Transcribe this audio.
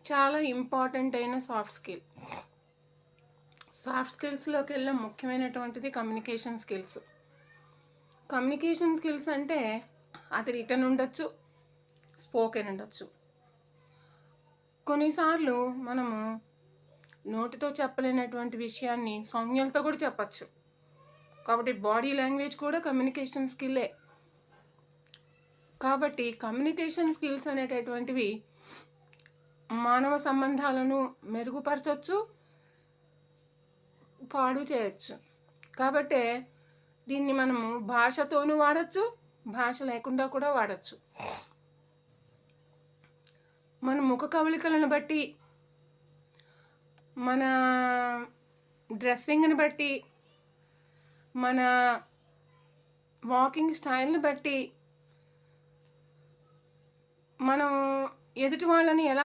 చాలా ఇంపార్టెంట్ అయిన soft skill. Soft స్కిల్స్లోకి వెళ్ళే ముఖ్యమైనటువంటిది కమ్యూనికేషన్ స్కిల్స్. కమ్యూనికేషన్ స్కిల్స్ అంటే అది రిటర్న్ ఉండొచ్చు, స్పోకెన్ ఉండొచ్చు. కొన్నిసార్లు మనము నోటితో చెప్పలేనటువంటి విషయాన్ని సౌమ్యాలతో కూడా చెప్పచ్చు. కాబట్టి బాడీ లాంగ్వేజ్ కూడా కమ్యూనికేషన్ స్కిల్లే. కాబట్టి కమ్యూనికేషన్ స్కిల్స్ అనేటటువంటివి మానవ సంబంధాలను మెరుగుపరచవచ్చు, పాడు చేయొచ్చు. కాబట్టే దీన్ని మనము భాషతోనూ వాడచ్చు, భాష లేకుండా కూడా వాడచ్చు. మన ముఖ కవళికలను బట్టి, మన డ్రెస్సింగ్ని బట్టి, మన వాకింగ్ స్టైల్ని బట్టి మనం ఎదుటి వాళ్ళని ఎలా